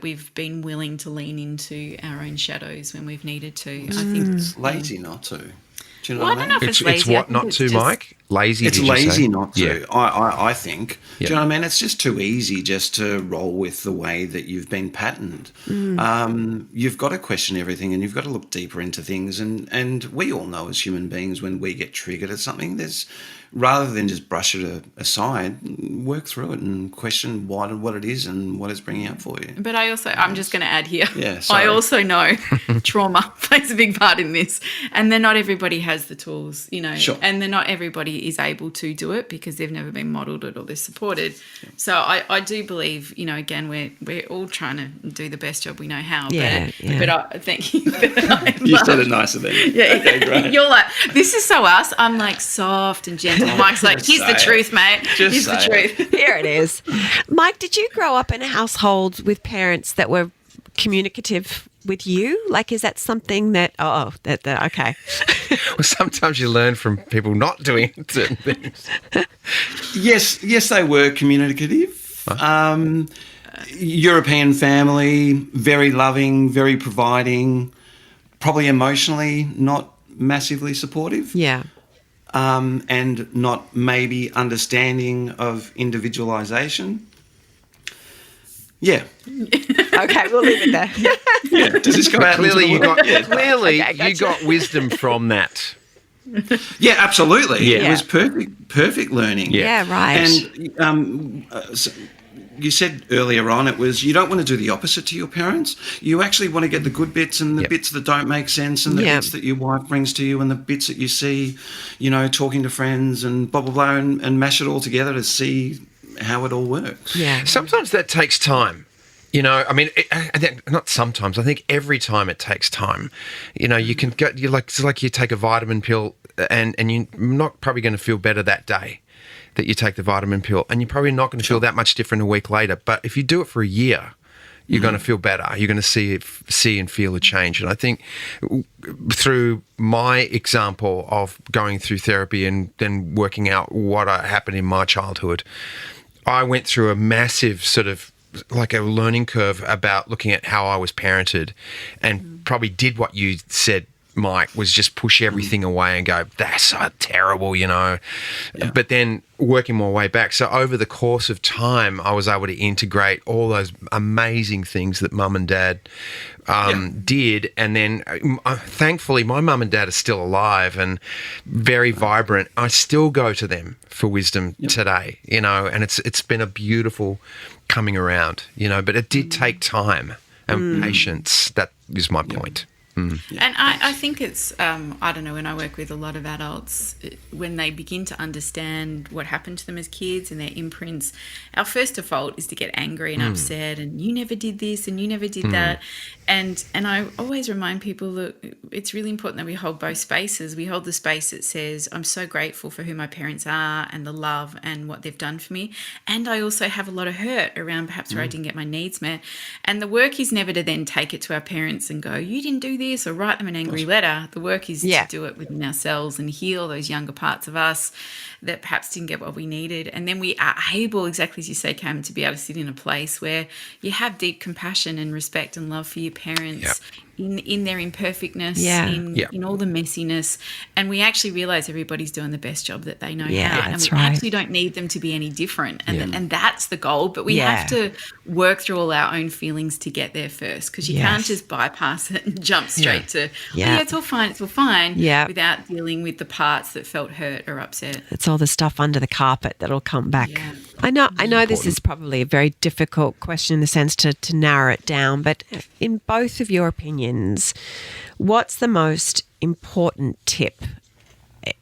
we've been willing to lean into our own shadows when we've needed to. I think It's lazy not to. Do you know I what I don't know mean? if it's lazy. It's what not to, Mike? lazy? It's did you lazy say? not to. Yeah. I think. Yeah. Do you know what I mean? It's just too easy just to roll with the way that you've been patterned. You've got to question everything, and you've got to look deeper into things. And we all know as human beings, when we get triggered at something, there's, rather than just brush it aside, work through it and question what it is and what it's bringing up for you. But I'm just going to add here. Yeah, sorry. I also know trauma plays a big part in this, and then not everybody has the tools, Sure. and then not everybody is able to do it because they've never been modelled it or they're supported. Yeah. So I do believe, again, we're all trying to do the best job we know how. Yeah, but thank you. You said it nicer than me. Yeah. Okay, great. You're like, this is so us. I'm like soft and gentle. Mike's like, here's the truth, mate. Here's the truth. Here it is. Mike, did you grow up in a household with parents that were communicative with you? Like, is that something that, okay. Well, sometimes you learn from people not doing certain things. Yes, they were communicative. European family, very loving, very providing, probably emotionally not massively supportive. Yeah. And not maybe understanding of individualisation. Yeah. Okay, we'll leave it there. Yeah. Does this go out? Clearly, you got Okay, gotcha. you got wisdom from that. Yeah, absolutely. Yeah. It was perfect learning. Yeah, right. And so you said earlier on, it was you don't want to do the opposite to your parents. You actually want to get the good bits and the bits that don't make sense and the bits that your wife brings to you and the bits that you see, talking to friends and blah, blah, blah, and mash it all together to see how it all works. Yeah. Sometimes that takes time. Not sometimes. I think every time it takes time. You can go. It's like you take a vitamin pill, and you're not probably going to feel better that day that you take the vitamin pill, and you're probably not going to feel that much different a week later. But if you do it for a year, you're going to feel better. You're going to see and feel a change. And I think through my example of going through therapy and then working out what happened in my childhood, I went through a massive sort of like a learning curve about looking at how I was parented, and probably did what you said, Mike, was just push everything away and go, that's so terrible, But then working my way back. So over the course of time, I was able to integrate all those amazing things that mum and dad did. And then thankfully, my mum and dad are still alive and very vibrant. I still go to them for wisdom today, and it's been a beautiful coming around, but it did take time and patience. That is my point. And I think it's, I don't know, when I work with a lot of adults, when they begin to understand what happened to them as kids and their imprints, our first default is to get angry and upset and you never did this and you never did that. And I always remind people that it's really important that we hold both spaces. We hold the space that says, I'm so grateful for who my parents are and the love and what they've done for me. And I also have a lot of hurt around perhaps where I didn't get my needs met. And the work is never to then take it to our parents and go, you didn't do this, or write them an angry letter. The work is to do it within ourselves and heal those younger parts of us that perhaps didn't get what we needed. And then we are able, exactly as you say, Cam, to be able to sit in a place where you have deep compassion and respect and love for your parents in their imperfectness, in all the messiness. And we actually realise everybody's doing the best job that they know how. And we actually don't need them to be any different. And that's the goal. But we have to work through all our own feelings to get there first, because you can't just bypass it and jump straight to, it's all fine, without dealing with the parts that felt hurt or upset. It's all the stuff under the carpet that'll come back. Yeah. I know this is probably a very difficult question in the sense to narrow it down, but in both of your opinions, what's the most important tip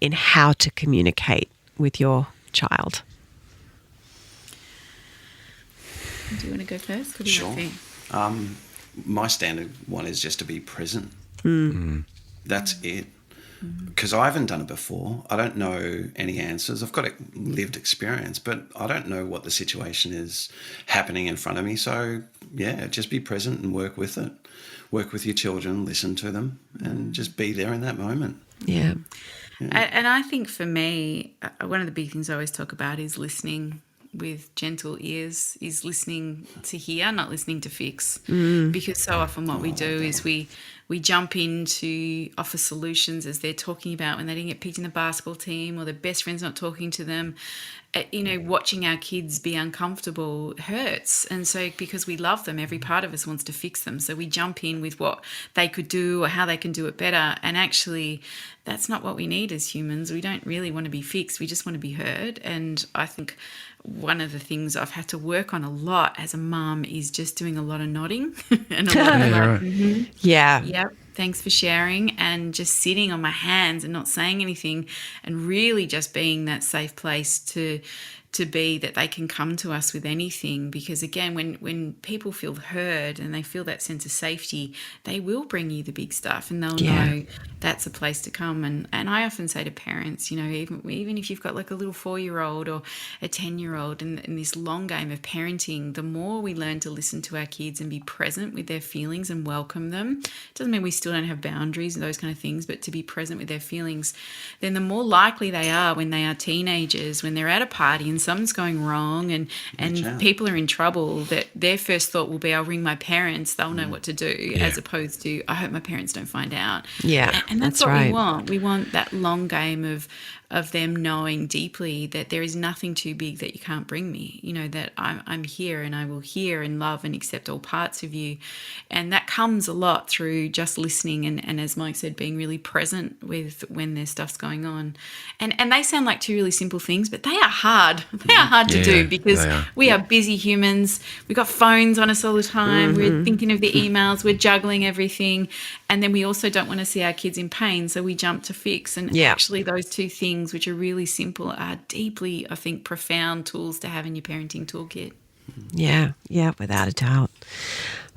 in how to communicate with your child? Do you want to go first? What do Sure. you think? My standard one is just to be present. That's it. Because I haven't done it before. I don't know any answers. I've got a lived experience, but I don't know what the situation is happening in front of me. So, just be present and work with it. Work with your children, listen to them, and just be there in that moment. Yeah. And I think for me, one of the big things I always talk about is listening with gentle ears, is listening to hear, not listening to fix. Because so often what we do is we we jump in to offer solutions as they're talking about when they didn't get picked in the basketball team or their best friend's not talking to them. Watching our kids be uncomfortable hurts. And so because we love them, every part of us wants to fix them. So we jump in with what they could do or how they can do it better. And actually, that's not what we need as humans. We don't really want to be fixed. We just want to be heard. And I think one of the things I've had to work on a lot as a mum is just doing a lot of nodding and a lot of like, Yeah. yep, thanks for sharing, and just sitting on my hands and not saying anything, and really just being that safe place to be that they can come to us with anything. Because again, when people feel heard and they feel that sense of safety, they will bring you the big stuff, and they'll know that's a place to come. And I often say to parents, even if you've got like a little 4-year-old or a 10-year-old in this long game of parenting, the more we learn to listen to our kids and be present with their feelings and welcome them, it doesn't mean we still don't have boundaries and those kind of things, but to be present with their feelings, then the more likely they are when they are teenagers, when they're at a party and something's going wrong and people are in trouble, that their first thought will be, I'll ring my parents, they'll know what to do, as opposed to, I hope my parents don't find out. Yeah, and that's what right. we want. We want that long game of them knowing deeply that there is nothing too big that you can't bring me, that I'm here and I will hear and love and accept all parts of you. And that comes a lot through just listening and as Mike said, being really present with when their stuff's going on. And they sound like two really simple things, but they are hard. They are hard to do because we are busy humans. We've got phones on us all the time. We're thinking of the emails. We're juggling everything. And then we also don't want to see our kids in pain, so we jump to fix. And actually those two things, which are really simple, are deeply, I think, profound tools to have in your parenting toolkit. Yeah, without a doubt.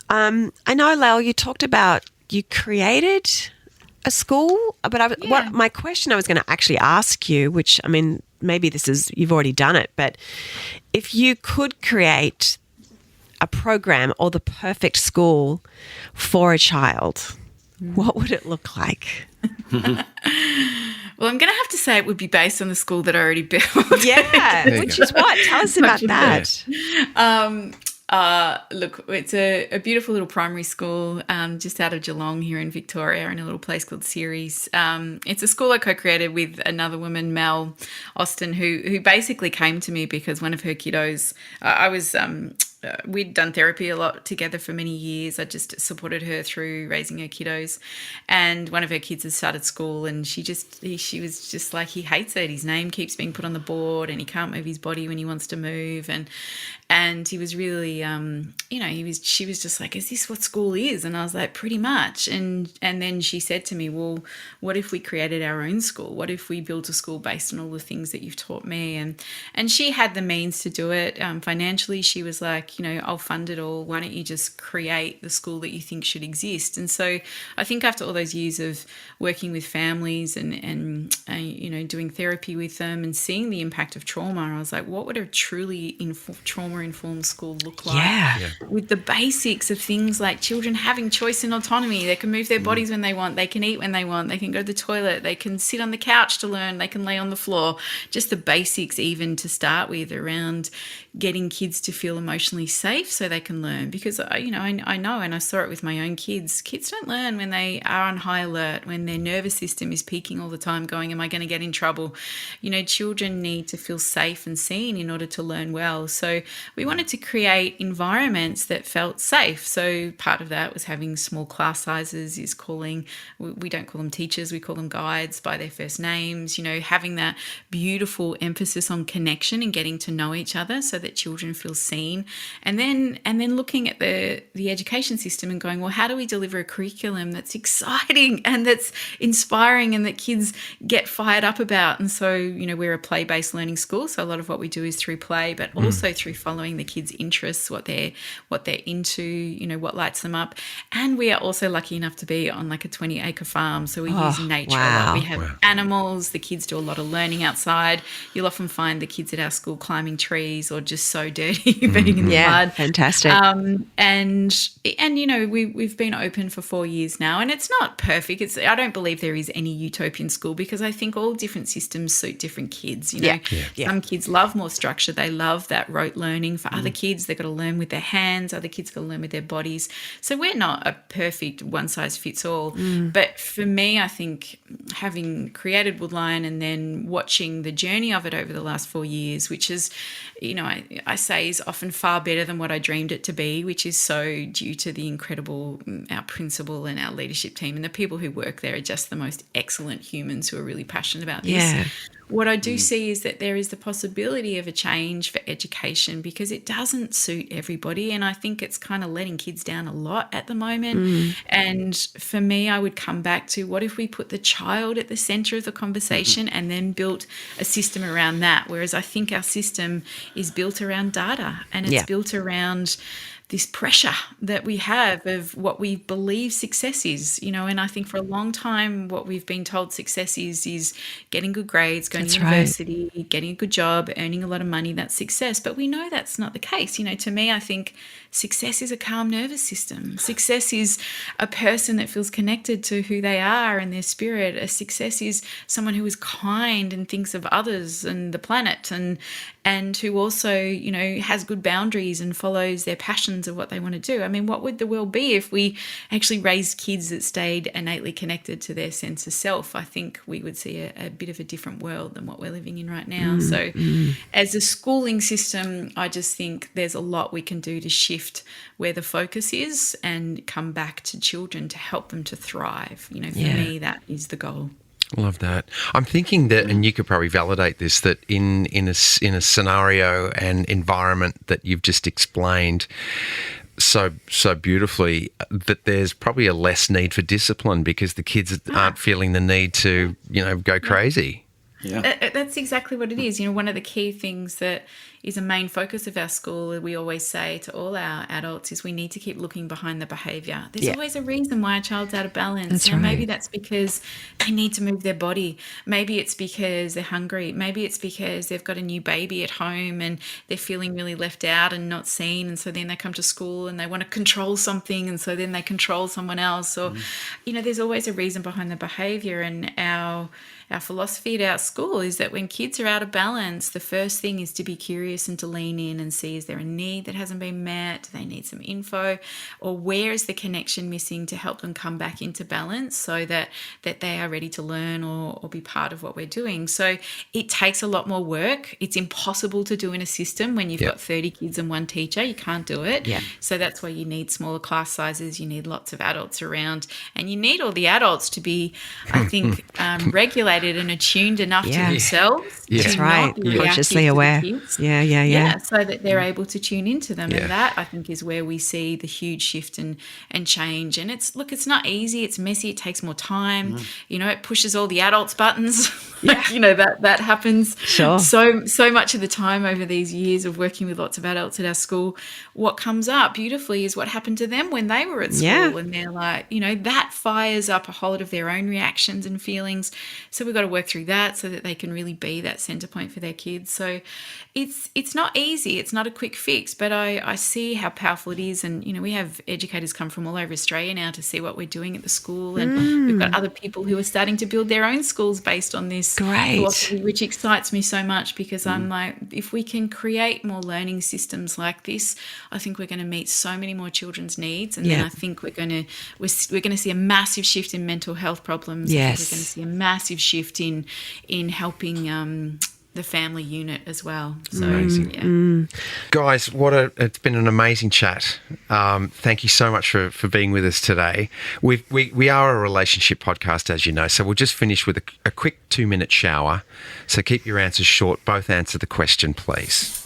I know, Lael, you talked about you created a school, but what my question I was going to actually ask you, which, I mean, maybe you've already done it, but if you could create a program or the perfect school for a child, what would it look like? Well, I'm going to have to say it would be based on the school that I already built. Yeah, which is what? Tell us about that. Look, it's a beautiful little primary school just out of Geelong here in Victoria in a little place called Ceres. It's a school I co-created with another woman, Mel Austin, who basically came to me because one of her kiddos, we'd done therapy a lot together for many years. I just supported her through raising her kiddos, and one of her kids had started school, and she was just like, he hates it. His name keeps being put on the board, and he can't move his body when he wants to move, and he was really, she was just like, is this what school is? And I was like, pretty much. And then she said to me, well, what if we created our own school? What if we built a school based on all the things that you've taught me? And she had the means to do it. Financially, she was like, I'll fund it all. Why don't you just create the school that you think should exist? And so I think after all those years of working with families and doing therapy with them and seeing the impact of trauma, I was like, what would a truly trauma-informed school look like? Yeah. With the basics of things like children having choice and autonomy. They can move their bodies when they want. They can eat when they want. They can go to the toilet. They can sit on the couch to learn. They can lay on the floor. Just the basics even to start with around getting kids to feel emotionally safe so they can learn. Because, I know, and I saw it with my own kids. Kids don't learn when they are on high alert, when their nervous system is peaking all the time going, am I going to get in trouble? Children need to feel safe and seen in order to learn well. So we wanted to create environments that felt safe. So part of that was having small class sizes, we don't call them teachers, we call them guides by their first names, having that beautiful emphasis on connection and getting to know each other so that children feel seen. And then looking at the education system and going, well, how do we deliver a curriculum that's exciting and that's inspiring and that kids get fired up about? And so, we're a play-based learning school. So a lot of what we do is through play, but also through following the kids' interests, what they're into, what lights them up. And we are also lucky enough to be on like a 20-acre farm. So we use nature a lot. We have animals. The kids do a lot of learning outside. You'll often find the kids at our school climbing trees or just so dirty being in the mud. Fantastic. And you know, we've been open for 4 years now, and it's not perfect. I don't believe there is any utopian school, because I think all different systems suit different kids. You know, some kids love more structure. They love that rote learning. For other kids, they've got to learn with their hands. Other kids got to learn with their bodies. So we're not a perfect one size fits all. But for me, I think having created Woodline and then watching the journey of it over the last 4 years, which is, you know, I say is often far better than what I dreamed it to be, which is so due to the incredible, our principal and our leadership team, and the people who work there are just the most excellent humans who are really passionate about this. Yeah. What I do see is that there is the possibility of a change for education, because it doesn't suit everybody. And I think it's kind of letting kids down a lot at the moment. And for me, I would come back to, what if we put the child at the centre of the conversation and then built a system around that? Whereas I think our system is built around data, and it's built around this pressure that we have of what we believe success is, you know. And I think for a long time, what we've been told success is getting good grades, going to university, getting a good job, earning a lot of money. That's success. But we know that's not the case. You know, to me, I think success is a calm nervous system. Success is a person that feels connected to who they are and their spirit. A success is someone who is kind and thinks of others and the planet, and who also, you know, has good boundaries and follows their passions of what they want to do. I mean, what would the world be if we actually raised kids that stayed innately connected to their sense of self? I think we would see a bit of a different world than what we're living in right now. So as a schooling system, I just think there's a lot we can do to shift where the focus is and come back to children to help them to thrive. You know, for me, that is the goal. Love that. I'm thinking that, and you could probably validate this, that in a scenario and environment that you've just explained so beautifully, that there's probably a less need for discipline, because the kids aren't feeling the need to, you know, go crazy. Yeah. That's exactly what it is. You know, one of the key things that is a main focus of our school, we always say to all our adults, is we need to keep looking behind the behaviour. There's always a reason why a child's out of balance. That's right. Maybe that's because they need to move their body. Maybe it's because they're hungry. Maybe it's because they've got a new baby at home and they're feeling really left out and not seen. And so then they come to school and they want to control something, and so then they control someone else. Or, you know, there's always a reason behind the behaviour. And our philosophy at our school is that when kids are out of balance, the first thing is to be curious and to lean in and see, is there a need that hasn't been met? Do they need some info? Or where is the connection missing to help them come back into balance so that they are ready to learn or be part of what we're doing? So it takes a lot more work. It's impossible to do in a system when you've got 30 kids and one teacher. You can't do it. Yeah. So that's why you need smaller class sizes. You need lots of adults around, and you need all the adults to be, I think, regulated and attuned enough to themselves. That's right. Not be Consciously reactive to the aware. kids. Yeah. So that they're able to tune into them. And that, I think, is where we see the huge shift and change. And it's not easy. It's messy. It takes more time. You know, it pushes all the adults' buttons. You know, that happens so much of the time over these years of working with lots of adults at our school. What comes up beautifully is what happened to them when they were at school. And they're like, you know, that fires up a whole lot of their own reactions and feelings. So we've got to work through that so that they can really be that centre point for their kids. So it's not easy. It's not a quick fix, but I see how powerful it is. And, you know, we have educators come from all over Australia now to see what we're doing at the school. And we've got other people who are starting to build their own schools based on this philosophy, which excites me so much, because I'm like, if we can create more learning systems like this, I think we're going to meet so many more children's needs. And then I think we're going to see a massive shift in mental health problems. Yes. I think we're going to see a massive shift in helping the family unit as well. So, Guys, it's been an amazing chat. Thank you so much for being with us today. We are a relationship podcast, as you know, so we'll just finish with a quick 2-minute shower. So keep your answers short. Both answer the question, please.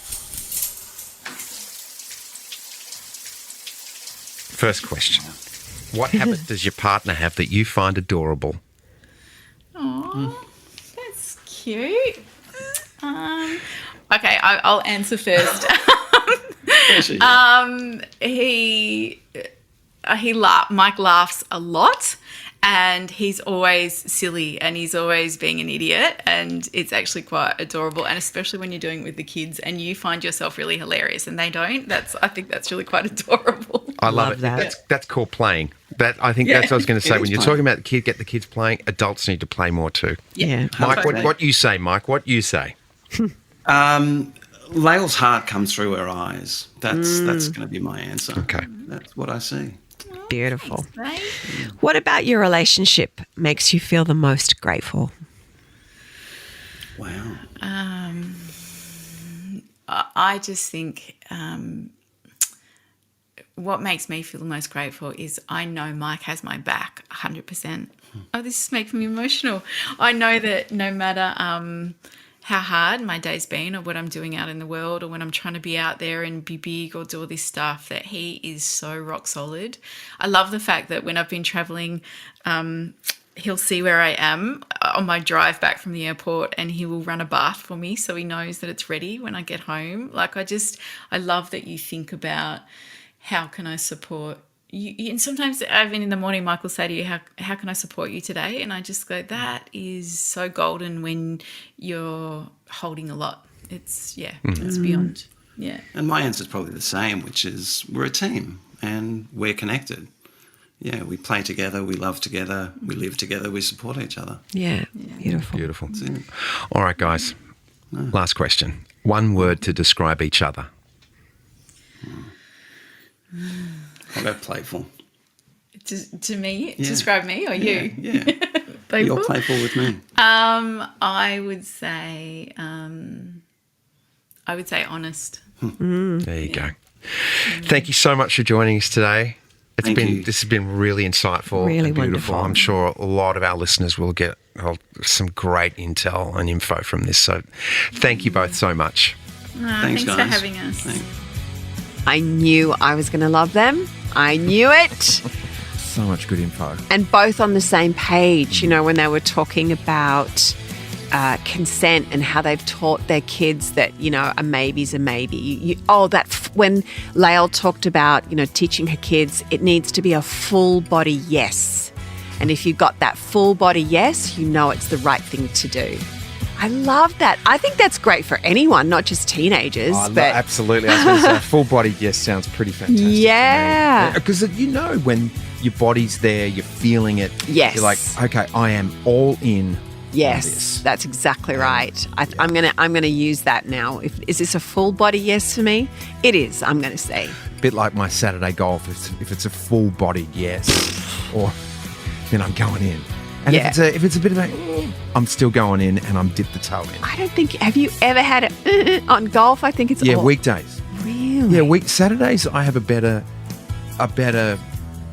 First question. What habit does your partner have that you find adorable? Oh, that's cute. Okay, I'll answer first. Mike laughs a lot, and he's always silly and he's always being an idiot, and it's actually quite adorable, and especially when you're doing it with the kids and you find yourself really hilarious and they don't. I think that's really quite adorable. I love it. that. That's called playing. That's what I was going to say. It When is you're playing. talking about get the kids playing, adults need to play more too. Yeah. Mike, Totally. what you say, Mike? What you say? Lael's heart comes through her eyes. That's going to be my answer. Okay. That's what I see. Beautiful. Right? What about your relationship makes you feel the most grateful? Wow. I just think what makes me feel the most grateful is I know Mike has my back 100%. Oh, this is making me emotional. I know that no matter how hard my day's been or what I'm doing out in the world or when I'm trying to be out there and be big or do all this stuff, that he is so rock solid. I love the fact that when I've been traveling, he'll see where I am on my drive back from the airport and he will run a bath for me so he knows that it's ready when I get home. Like I love that you think about how can I support you. And sometimes even in the morning, Mike will say to you, how can I support you today? And I just go, that is so golden when you're holding a lot. It's beyond. Yeah. And my answer is probably the same, which is we're a team and we're connected. Yeah, we play together, we love together, we live together, we support each other. Yeah. Beautiful. Beautiful. That's it. All right, guys. Last question. One word to describe each other. I'll go playful. To me, Yeah. describe me or you? Yeah. Playful? You're playful with me. I would say honest. There you go. Thank you so much for joining us today. Thank you. This has been really insightful Really and beautiful. wonderful. I'm sure a lot of our listeners will get some great intel and info from this. So thank you both so much. Thanks for guys. having us. Thanks. I knew I was going to love them. I knew it. So much good info. And both on the same page, when they were talking about consent and how they've taught their kids that, a maybe's a maybe. When Lael talked about, teaching her kids, it needs to be a full body yes. And if you've got that full body yes, it's the right thing to do. I love that. I think that's great for anyone, not just teenagers. Absolutely. I was going to say, full body yes sounds pretty fantastic. Yeah. Because when your body's there, you're feeling it. Yes. You're like, okay, I am all in. Yes, this. that's exactly right. I'm gonna use that now. Is this a full body yes for me? It is. I'm gonna say. A bit like my Saturday golf. If it's a full body yes, or then I'm going in. And Yeah. if it's a bit of I'm still going in and I'm dipped the toe in. I don't think. Have you ever had it on golf? I think it's all, Weekdays. Really? Yeah, Saturdays I have a better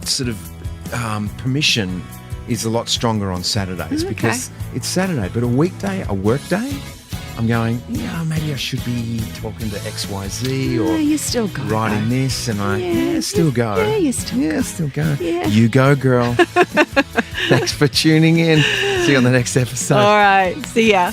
sort of permission is a lot stronger on Saturdays because it's Saturday. But a work day, I'm going, maybe I should be talking to XYZ or you still go. writing this, and still go. Yeah, you still go. Yeah. You go, girl. Thanks for tuning in. See you on the next episode. All right. See ya.